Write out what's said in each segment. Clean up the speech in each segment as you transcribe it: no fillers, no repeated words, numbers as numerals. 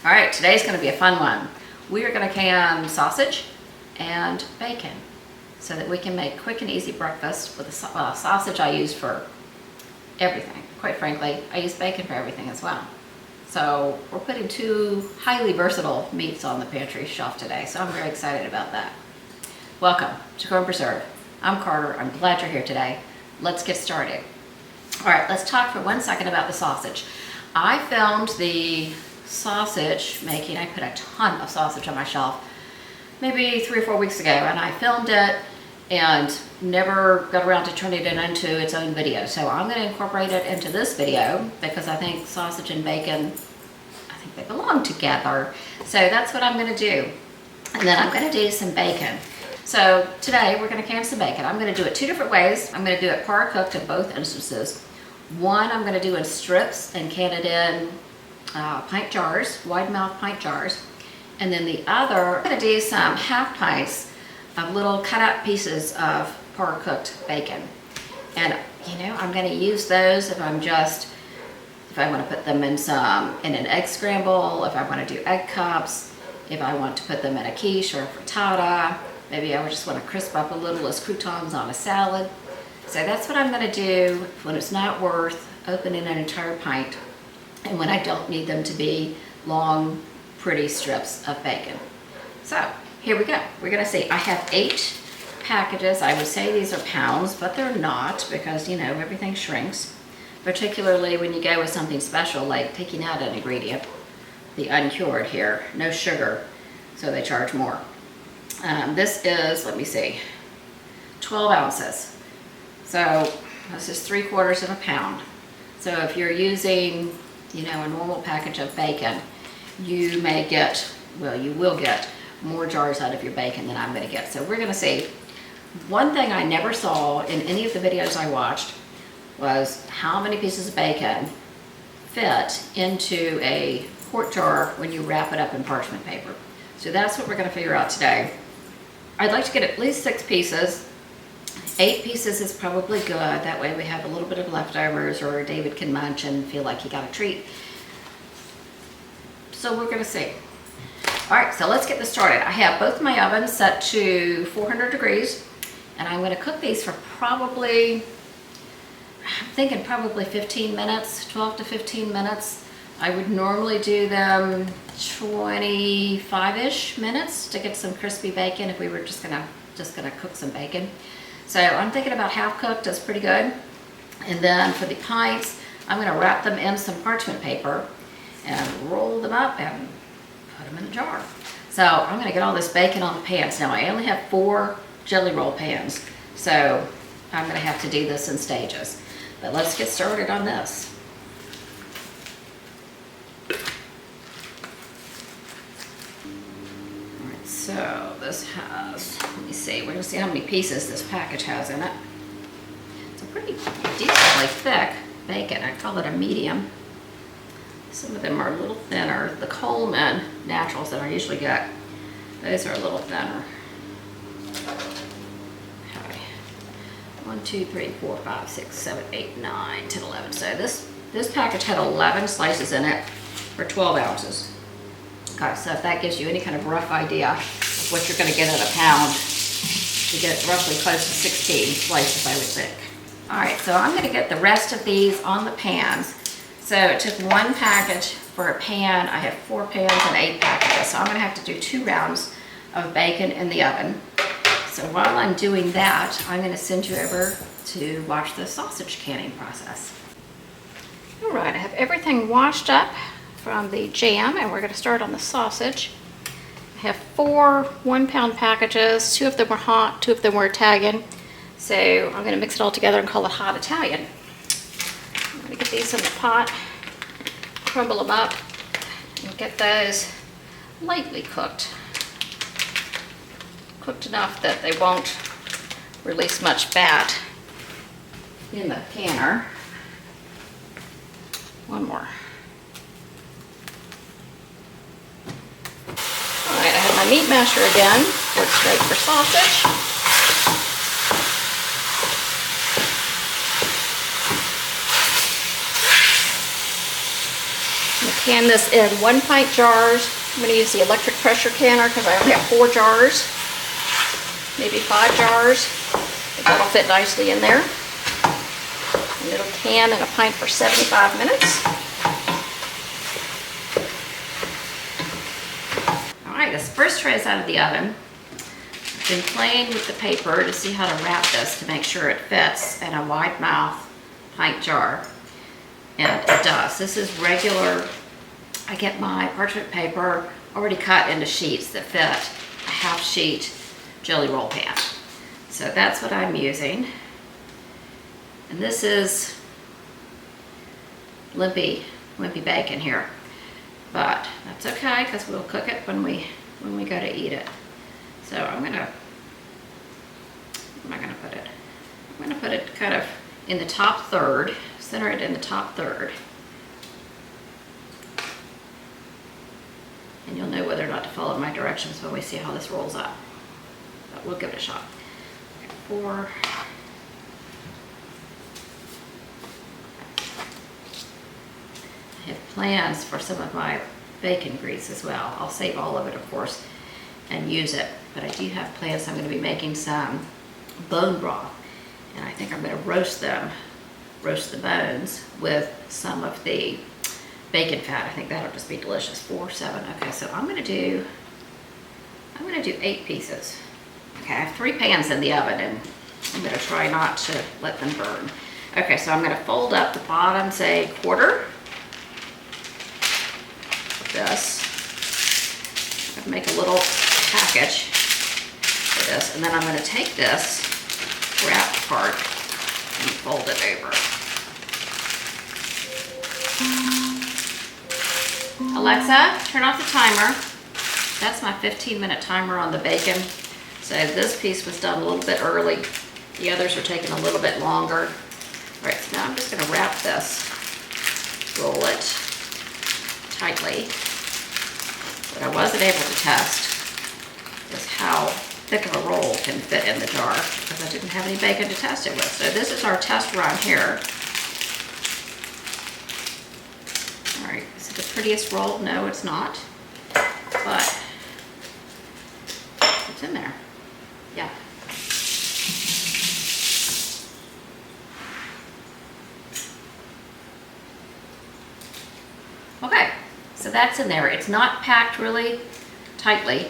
All right, today's gonna be a fun one. We are gonna can sausage and bacon so that we can make quick and easy breakfast with the sausage I use for everything. Quite frankly, I use bacon for everything as well. So we're putting two highly versatile meats on the pantry shelf today, so I'm very excited about that. Welcome to Grow and Preserve. I'm Carter, I'm glad you're here today. Let's get started. All right, let's talk for 1 second about the sausage. I filmed the sausage making. I put a ton of sausage on my shelf maybe 3 or 4 weeks ago, and I filmed it and never got around to turning it into its own video. So I'm going to incorporate it into this video because I think sausage and bacon, I think they belong together. So that's what I'm going to do. And then I'm going to do some bacon. So today we're going to can some bacon. I'm going to do it 2 different ways. I'm going to do it par cooked in both instances. One I'm going to do in strips and can it in pint jars, wide mouth pint jars. And then the other, I'm going to do some half pints of little cut up pieces of par cooked bacon. And you know, I'm going to use those if I want to put them in an egg scramble, if I want to do egg cups, if I want to put them in a quiche or a frittata. Maybe I would just want to crisp up a little as croutons on a salad. So that's what I'm going to do when it's not worth opening an entire pint and when I don't need them to be long, pretty strips of bacon. So here we go. We're going to see. I have 8 packages. I would say these are pounds, but they're not because, you know, everything shrinks, particularly when you go with something special like taking out an ingredient, the uncured here, no sugar, so they charge more. This is, let me see, 12 ounces. So this is 3/4 of a pound. So if you're using, you know, a normal package of bacon, you may get, well, you will get more jars out of your bacon than I'm going to get. So we're going to see. One thing I never saw in any of the videos I watched was how many pieces of bacon fit into a quart jar when you wrap it up in parchment paper. So that's what we're going to figure out today. I'd like to get at least 6 pieces. 8 pieces is probably good. That way we have a little bit of leftovers, or David can munch and feel like he got a treat. So we're going to see. All right, so let's get this started. I have both my ovens set to 400 degrees, and I'm going to cook these for probably, I'm thinking probably 15 minutes, 12 to 15 minutes. I would normally do them 25-ish minutes to get some crispy bacon if we were just gonna cook some bacon. So I'm thinking about half cooked is pretty good. And then for the pints, I'm gonna wrap them in some parchment paper and roll them up and put them in a jar. So I'm gonna get all this bacon on the pans. Now I only have 4 jelly roll pans, so I'm gonna have to do this in stages. But let's get started on this. So this has, let me see, we're going to see how many pieces this package has in it. It's a pretty decently thick bacon. I call it a medium. Some of them are a little thinner. The Coleman Naturals that I usually get, those are a little thinner. Okay. 1, 2, 3, 4, 5, 6, 7, 8, 9, 10, 11. So this package had 11 slices in it for 12 ounces. Okay, so if that gives you any kind of rough idea of what you're going to get in a pound, you get roughly close to 16 slices, I would think. All right, so I'm going to get the rest of these on the pans. So it took 1 package for a pan. I have 4 pans and 8 packages, so I'm going to have to do 2 rounds of bacon in the oven. So while I'm doing that, I'm going to send you over to watch the sausage canning process. All right, I have everything washed up from the jam, and we're going to start on the sausage. I have 4 1-pound packages. 2 of them were hot, 2 of them were Italian. So I'm going to mix it all together and call it hot Italian. I'm going to get these in the pot, crumble them up, and get those lightly cooked. Cooked enough that they won't release much fat in the canner. One more. Alright, I have my meat masher again. Works great for sausage. can this in 1 pint jars. I'm going to use the electric pressure canner because I only have 4 jars, maybe 5 jars. That'll fit nicely in there. And it'll can in a pint for 75 minutes. All right, this first tray is out of the oven. I've been playing with the paper to see how to wrap this to make sure it fits in a wide mouth pint jar. And it does. This is regular. I get my parchment paper already cut into sheets that fit a half sheet jelly roll pan. So that's what I'm using. And this is limpy bacon here. But that's okay because we'll cook it when we go to eat it. So where am I gonna put it? I'm gonna put it kind of in the top third, center it in the top third. And you'll know whether or not to follow my directions when we see how this rolls up. But we'll give it a shot. Okay, 4. I have plans for some of my bacon grease as well. I'll save all of it, of course, and use it. But I do have plans. I'm going to be making some bone broth. And I think I'm going to roast the bones with some of the bacon fat. I think that'll just be delicious. 4, 7. Okay, so I'm going to do 8 pieces. Okay, I have 3 pans in the oven, and I'm going to try not to let them burn. Okay, so I'm going to fold up the bottom, say, quarter of this. I'm going to make a little package for this, and then I'm going to take this wrapped part and fold it over. Alexa, turn off the timer. That's my 15-minute timer on the bacon. So this piece was done a little bit early. The others are taking a little bit longer. All right, so now I'm just going to wrap this, roll it tightly. What I wasn't able to test is how thick of a roll can fit in the jar because I didn't have any bacon to test it with. So this is our test run here. All right, is it the prettiest roll? No, it's not, but it's in there. Yeah. Okay, so that's in there. It's not packed really tightly,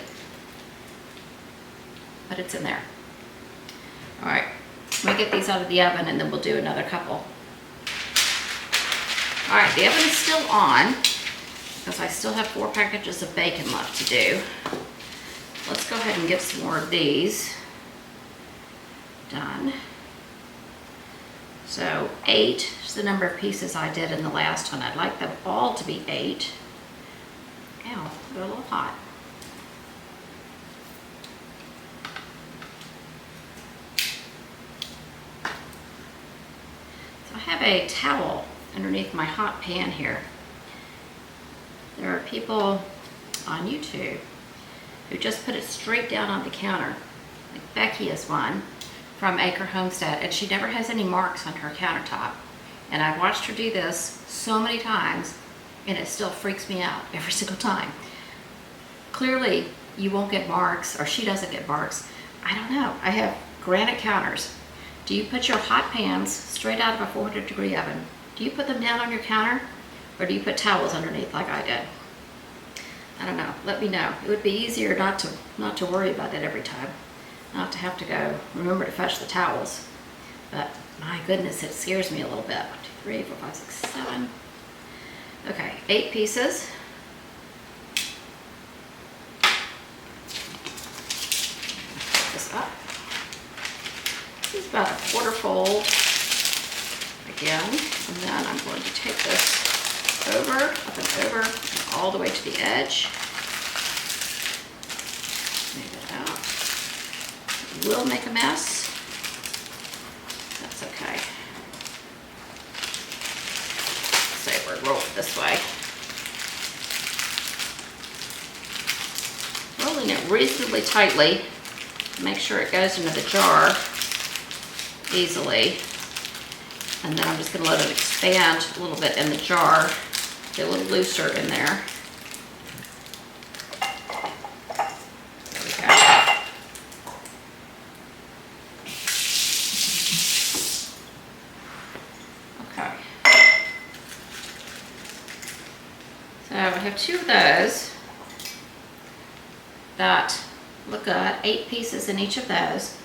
but it's in there. All right, I'm gonna get these out of the oven and then we'll do another couple. All right, the oven is still on because I still have 4 packages of bacon left to do. Let's go ahead and get some more of these done. So 8 is the number of pieces I did in the last one. I'd like them all to be 8. Ow, they're a little hot. So I have a towel underneath my hot pan here. There are people on YouTube who just put it straight down on the counter. Like Becky is one from Acre Homestead, and she never has any marks on her countertop. And I've watched her do this so many times, and it still freaks me out every single time. Clearly, you won't get marks, or she doesn't get marks. I don't know. I have granite counters. Do you put your hot pans straight out of a 400-degree oven? Do you put them down on your counter, or do you put towels underneath like I did? I don't know. Let me know. It would be easier not to worry about it every time. Not to have to go remember to fetch the towels. But my goodness, it scares me a little bit. 1, 2, 3, 4, 5, 6, 7. Okay, 8 pieces. Put this up. This is about a quarter fold again. And then I'm going to take this over, up and over, and all the way to the edge. Move it out. Will make a mess. That's okay. So we're roll it this way. Rolling it reasonably tightly to make sure it goes into the jar easily. And then I'm just going to let it expand a little bit in the jar Get a little looser in there. There we go. Okay. So I have 2 of those that look good, 8 pieces in each of those.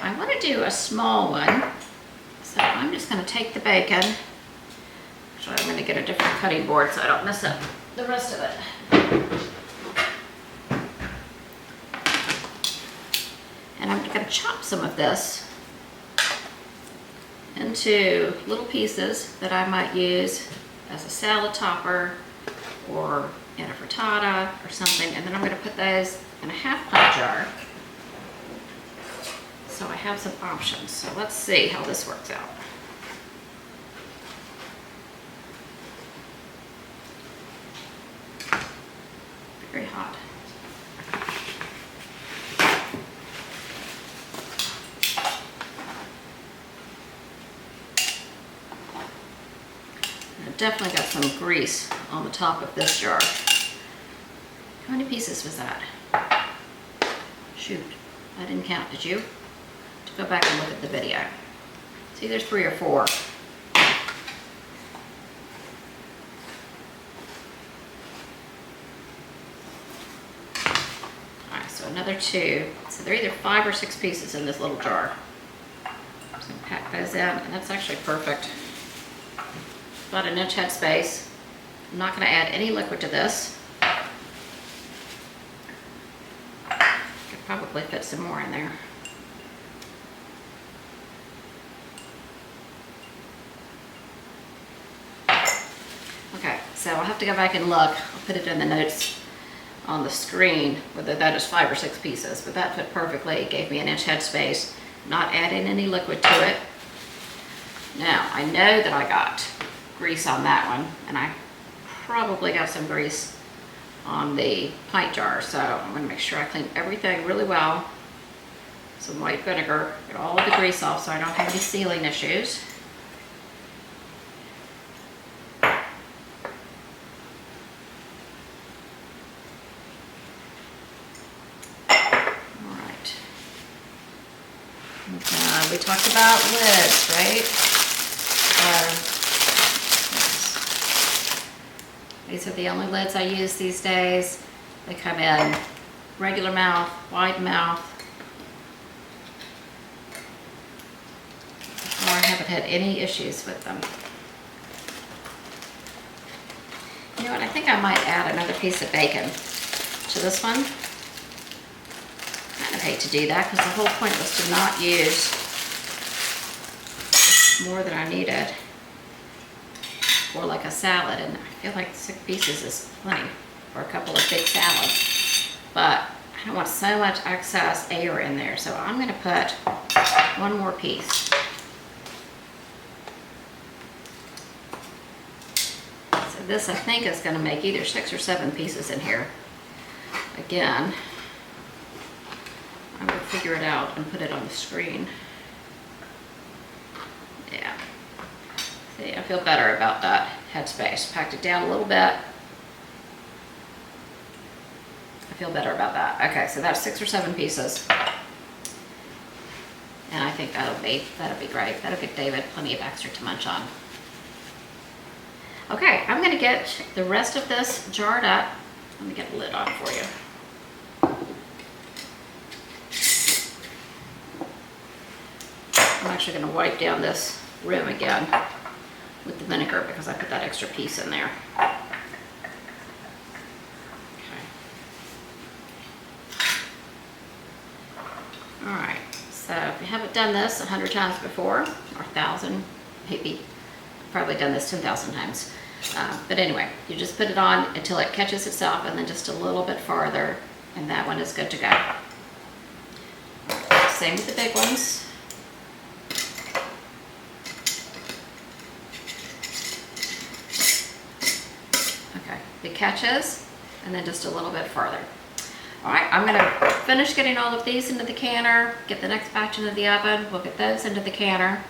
I want to do a small one, so I'm just going to take the bacon. Actually, I'm going to get a different cutting board so I don't mess up the rest of it. And I'm going to chop some of this into little pieces that I might use as a salad topper or in a frittata or something, and then I'm going to put those in a half-pint jar so I have some options. So let's see how this works out. Very hot. I've definitely got some grease on the top of this jar. How many pieces was that? Shoot, I didn't count, did you? To go back and look at the video. See, there's 3 or 4. Alright, so another 2. So there are either 5 or 6 pieces in this little jar. I'm just going to pack those in, and that's actually perfect. About an inch head space. I'm not going to add any liquid to this. Could probably fit some more in there. Okay, so I'll have to go back and look. I'll put it in the notes on the screen whether that is 5 or 6 pieces, but that fit perfectly. It gave me an inch head space, not adding any liquid to it. Now, I know that I got grease on that one, and I probably got some grease on the pint jar, so I'm going to make sure I clean everything really well. Some white vinegar, get all of the grease off so I don't have any sealing issues. Alright. We talked about lids, right? These are the only lids I use these days. They come in regular mouth, wide mouth. I haven't had any issues with them. You know what, I think I might add another piece of bacon to this one. I kind of hate to do that because the whole point was to not use more than I needed. Or like a salad, and I feel like 6 pieces is plenty for a couple of big salads. But I don't want so much excess air in there, so I'm going to put 1 more piece. So this I think is going to make either 6 or 7 pieces in here. Again, I'm going to figure it out and put it on the screen. Yeah. See, I feel better about that headspace. Packed it down a little bit. I feel better about that. Okay, so that's 6 or 7 pieces. And I think that'll be great. That'll give David plenty of extra to munch on. Okay, I'm gonna get the rest of this jarred up. Let me get the lid on for you. I'm actually gonna wipe down this rim again with the vinegar because I put that extra piece in there. Okay. All right, so if you haven't done this 100 times before, or 1,000, maybe, I've probably done this 10,000 times. But anyway, you just put it on until it catches itself and then just a little bit farther, and that one is good to go. Same with the big ones. It catches, and then just a little bit farther. All right, I'm gonna finish getting all of these into the canner, get the next batch into the oven, we'll get those into the canner,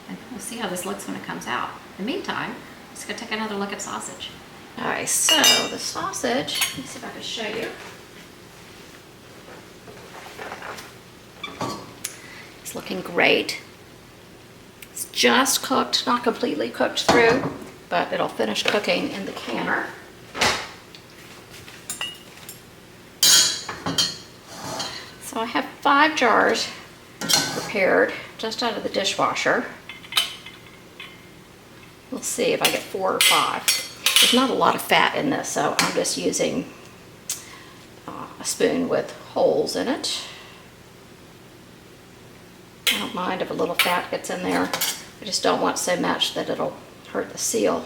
and we'll see how this looks when it comes out. In the meantime, I'm just gonna take another look at sausage. All right, so the sausage, let me see if I can show you. It's looking great. It's just cooked, not completely cooked through, but it'll finish cooking in the canner. So I have 5 jars prepared just out of the dishwasher. We'll see if I get 4 or 5. There's not a lot of fat in this, so I'm just using a spoon with holes in it. I don't mind if a little fat gets in there. I just don't want so much that it'll hurt the seal.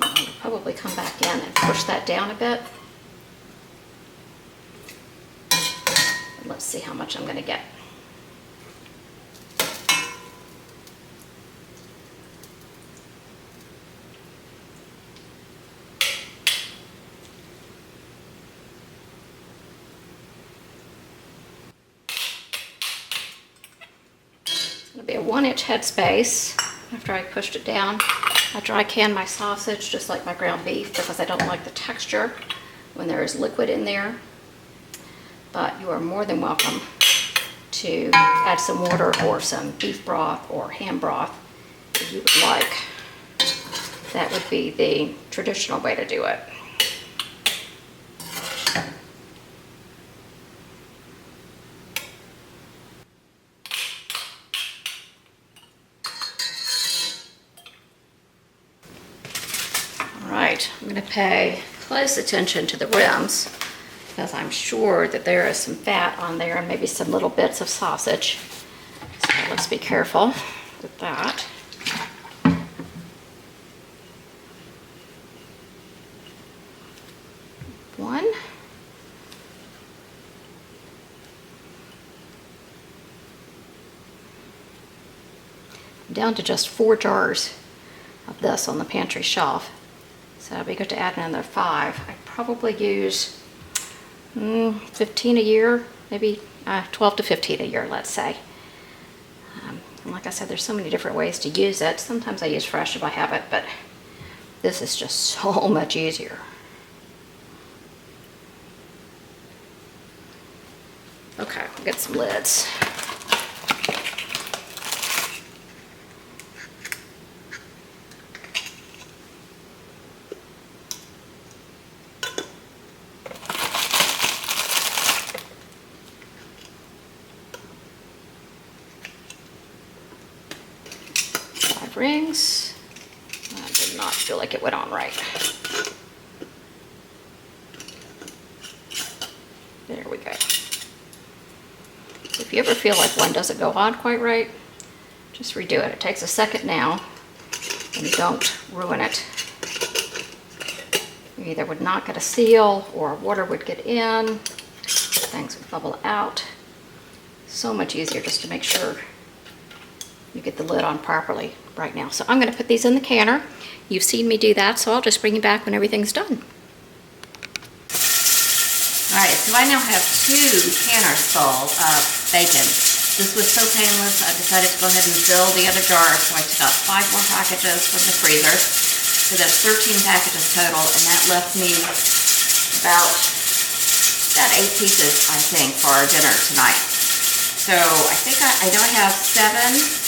I'll probably come back in and push that down a bit. And let's see how much I'm going to get. It'll be a 1-inch headspace. After I pushed it down, I dry can my sausage just like my ground beef because I don't like the texture when there is liquid in there. But you are more than welcome to add some water or some beef broth or ham broth if you would like. That would be the traditional way to do it. Alright, I'm going to pay close attention to the rims because I'm sure that there is some fat on there and maybe some little bits of sausage. So let's be careful with that. One. I'm down to just 4 jars of this on the pantry shelf. So it'll be good to add another 5. I probably use 15 a year, maybe 12 to 15 a year, let's say. And like I said, there's so many different ways to use it. Sometimes I use fresh if I have it, but this is just so much easier. Okay, we'll get some lids. Rings. I did not feel like it went on right. There we go. If you ever feel like one doesn't go on quite right, just redo it. It takes a second now, and you don't ruin it. You either would not get a seal, or water would get in, things would bubble out. So much easier just to make sure you get the lid on properly right now. So I'm going to put these in the canner. You've seen me do that, so I'll just bring you back when everything's done. Alright, so I now have 2 canners full of bacon. This was so painless, I decided to go ahead and fill the other jars, so I took out 5 more packages from the freezer. So that's 13 packages total, and that left me about 8 pieces, I think, for our dinner tonight. So I think I know I have 7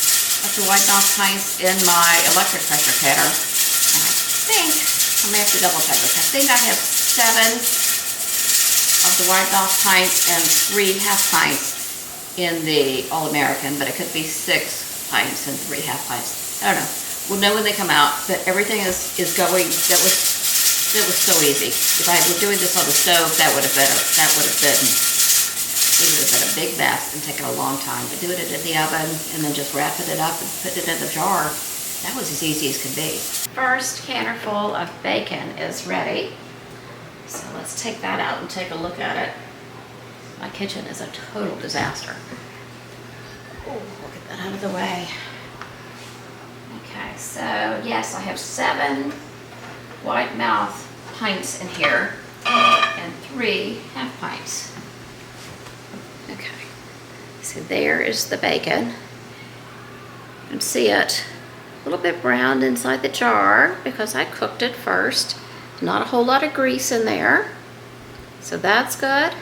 of the white Knox pints in my electric pressure canner. And I think, I may have to double check this, I think I have 7 of the white Knox pints and 3 half pints in the All-American, but it could be 6 pints and 3 half pints. I don't know. We'll know when they come out, but everything is going. That was so easy. If I were doing this on the stove, that would have been a big mess and taken a long time. But doing it in the oven and then just wrapping it up and putting it in the jar, that was as easy as could be. First canner full of bacon is ready. So let's take that out and take a look at it. My kitchen is a total disaster. Oh, we'll get that out of the way. Okay, so yes, I have 7 white mouth pints in here and 3 half pints. Okay, so there is the bacon. can see it a little bit browned inside the jar because I cooked it first. Not a whole lot of grease in there, so that's good.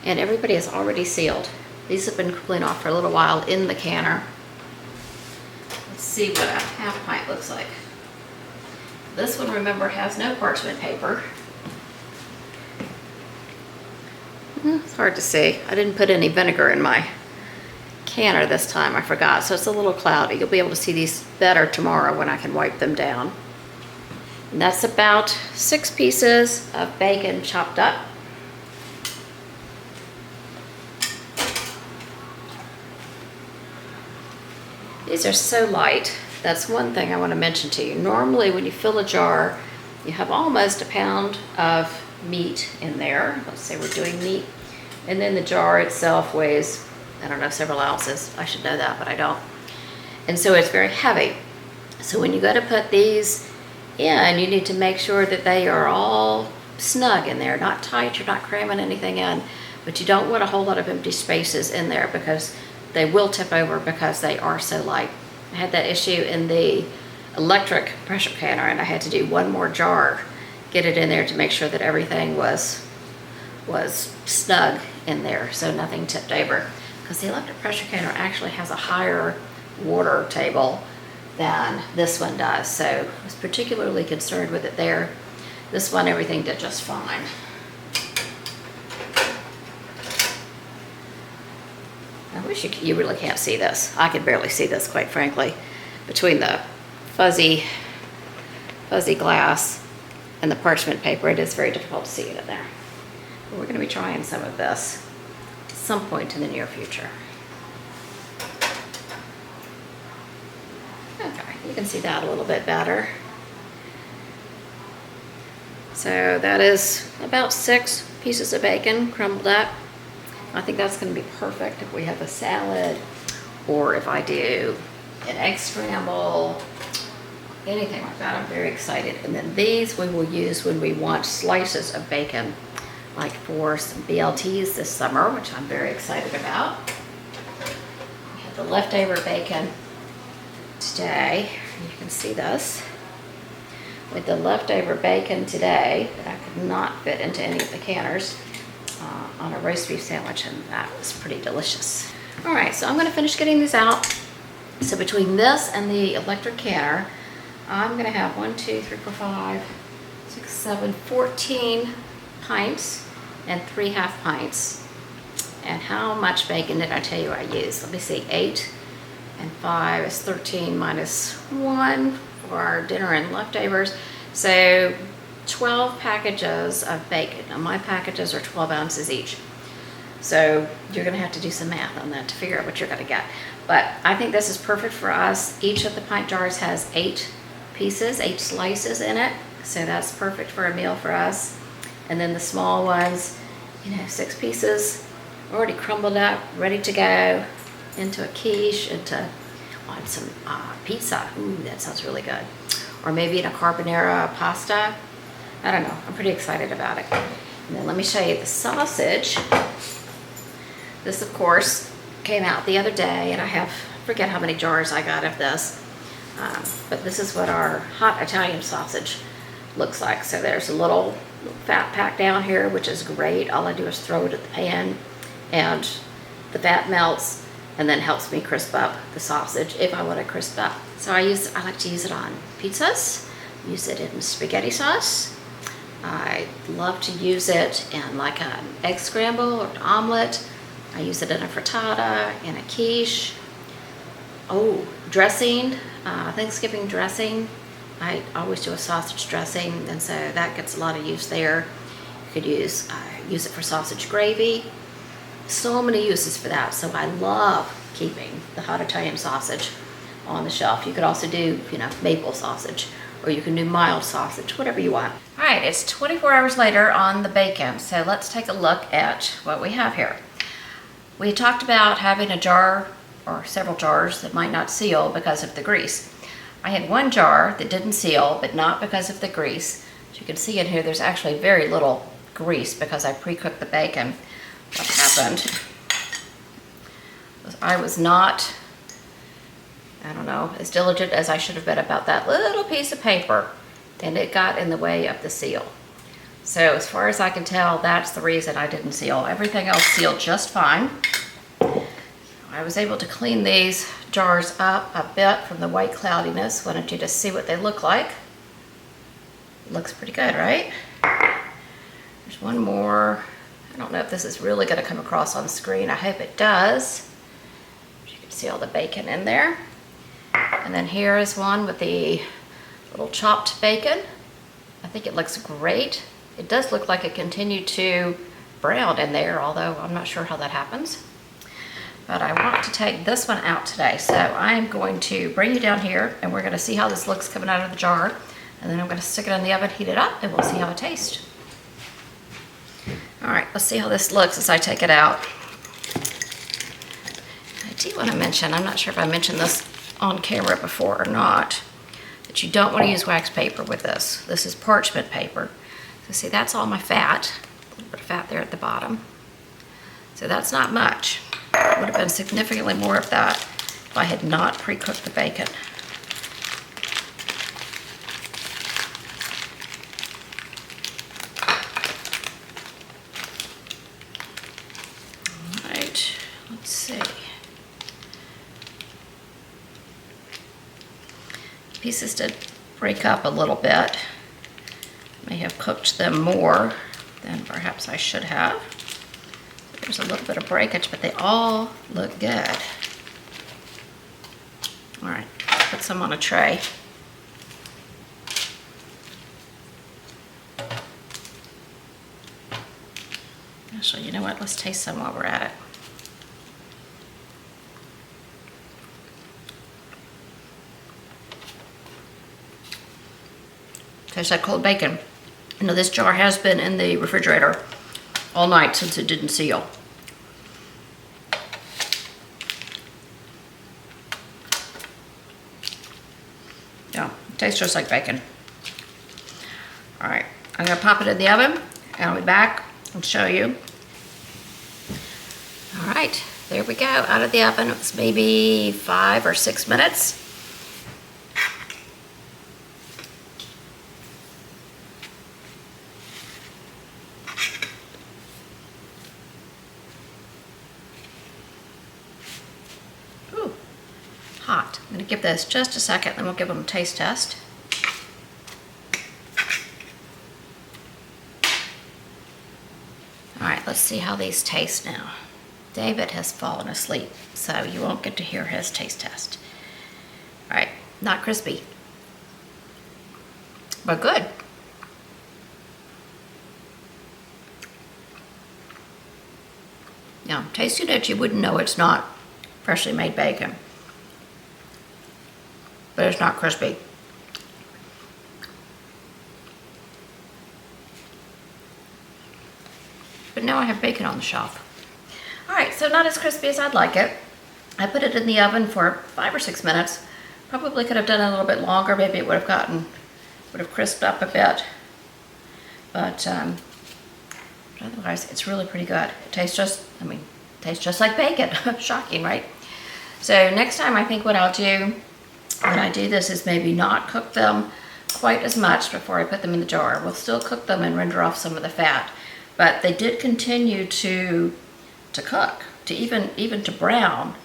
And everybody is already sealed. These have been cooling off for a little while in the canner. Let's see what a half pint looks like. This one, remember, has no parchment paper. It's hard to see. I didn't put any vinegar in my canner this time, I forgot, so it's a little cloudy. You'll be able to see these better tomorrow when I can wipe them down. And that's about 6 pieces of bacon chopped up. These are so light. That's one thing I want to mention to you. Normally when you fill a jar, you have almost a pound of meat in there. Let's say we're doing meat. And then the jar itself weighs, I don't know, several ounces. I should know that, but I don't. And so it's very heavy. So when you go to put these in, you need to make sure that they are all snug in there, not tight. You're not cramming anything in, but you don't want a whole lot of empty spaces in there because they will tip over because they are so light. I had that issue in the electric pressure canner, and I had to do one more jar, get it in there to make sure that everything was snug in there so nothing tipped over. Because the electric pressure canner actually has a higher water table than this one does, so I was particularly concerned with it there. This one, everything did just fine. I wish you really can't see this. I could barely see this, quite frankly, between the fuzzy glass and the parchment paper. It is very difficult to see it in there. But we're going to be trying some of this at some point in the near future. Okay, you can see that a little bit better. So that is about 6 pieces of bacon crumbled up. I think that's going to be perfect if we have a salad, or if I do an egg scramble, anything like that. I'm very excited. And then these we will use when we want slices of bacon, like for some BLTs this summer, which I'm very excited about. We have the leftover bacon today. You can see this. With the leftover bacon today that I could not fit into any of the canners, on a roast beef sandwich, and that was pretty delicious. All right, so I'm going to finish getting these out. So between this and the electric canner, I'm going to have 1, 2, 3, 4, 5, 6, 7, 14 pints and 3 half pints. And how much bacon did I tell you I used? Let me see, 8 and 5 is 13 minus 1 for our dinner and leftovers. So 12 packages of bacon. Now my packages are 12 ounces each. So you're gonna have to do some math on that to figure out what you're gonna get. But I think this is perfect for us. Each of the pint jars has 8 pieces, 8 slices in it. So that's perfect for a meal for us. And then the small ones, 6 pieces, already crumbled up, ready to go into a quiche, on some pizza. Ooh, that sounds really good. Or maybe in a carbonara pasta. I don't know, I'm pretty excited about it. And then let me show you the sausage. This, of course, came out the other day, and I forget how many jars I got of this. But this is what our hot Italian sausage looks like. So there's a little fat pack down here, which is great. All I do is throw it at the pan, and the fat melts, and then helps me crisp up the sausage if I want to crisp up. So I like to use it on pizzas, use it in spaghetti sauce. I love to use it in like an egg scramble or an omelet. I use it in a frittata, in a quiche. Oh, dressing, Thanksgiving dressing. I always do a sausage dressing, and so that gets a lot of use there. You could use it for sausage gravy. So many uses for that. So I love keeping the hot Italian sausage on the shelf. You could also do, maple sausage, or you can do mild sausage, whatever you want. All right, it's 24 hours later on the bacon, so let's take a look at what we have here. We talked about having a jar or several jars that might not seal because of the grease. I had one jar that didn't seal, but not because of the grease. As you can see in here, there's actually very little grease because I pre-cooked the bacon. What happened was I was not I don't know, as diligent as I should have been about that little piece of paper, and it got in the way of the seal. So as far as I can tell, that's the reason I didn't seal. Everything else sealed just fine. I was able to clean these jars up a bit from the white cloudiness. Wanted you to see what they look like. Looks pretty good, right? There's one more. I don't know if this is really going to come across on screen. I hope it does. You can see all the bacon in there. And then here is one with the little chopped bacon. I think it looks great. It does look like it continued to brown in there, although I'm not sure how that happens. But I want to take this one out today. So I am going to bring you down here and we're going to see how this looks coming out of the jar. And then I'm going to stick it in the oven, heat it up, and we'll see how it tastes. All right, let's see how this looks as I take it out. I do want to mention, I'm not sure if I mentioned this on camera before or not, that you don't want to use wax paper with this. This is parchment paper. So see, that's all my fat. A little bit of fat there at the bottom. So that's not much. It would have been significantly more of that if I had not pre-cooked the bacon. All right, let's see. Pieces did break up a little bit. May have cooked them more than perhaps I should have. There's a little bit of breakage, but they all look good. All right, put some on a tray. Actually, you know what? Let's taste some while we're at it. Tastes like cold bacon. You know, this jar has been in the refrigerator all night since it didn't seal. Yeah, it tastes just like bacon. All right, I'm gonna pop it in the oven and I'll be back and show you. All right, there we go, out of the oven. It was maybe 5 or 6 minutes. Hot. I'm going to give this just a second, then we'll give them a taste test. All right, let's see how these taste now. David has fallen asleep, so you won't get to hear his taste test. All right, not crispy, but good. Now, tasting it, you wouldn't know it's not freshly made bacon. But it's not crispy. But now I have bacon on the shelf. All right, so not as crispy as I'd like it. I put it in the oven for 5 or 6 minutes. Probably could have done it a little bit longer. Maybe it would have crisped up a bit. But otherwise, it's really pretty good. It tastes just like bacon. Shocking, right? So next time, I think what I'll do when I do this is maybe not cook them quite as much before I put them in the jar. We'll still cook them and render off some of the fat, but they did continue to cook, to even to brown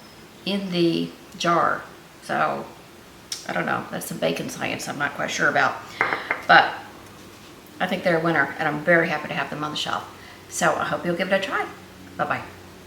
in the jar. So I don't know, that's some bacon science I'm not quite sure about, but I think they're a winner and I'm very happy to have them on the shelf. So I hope you'll give it a try. Bye-bye.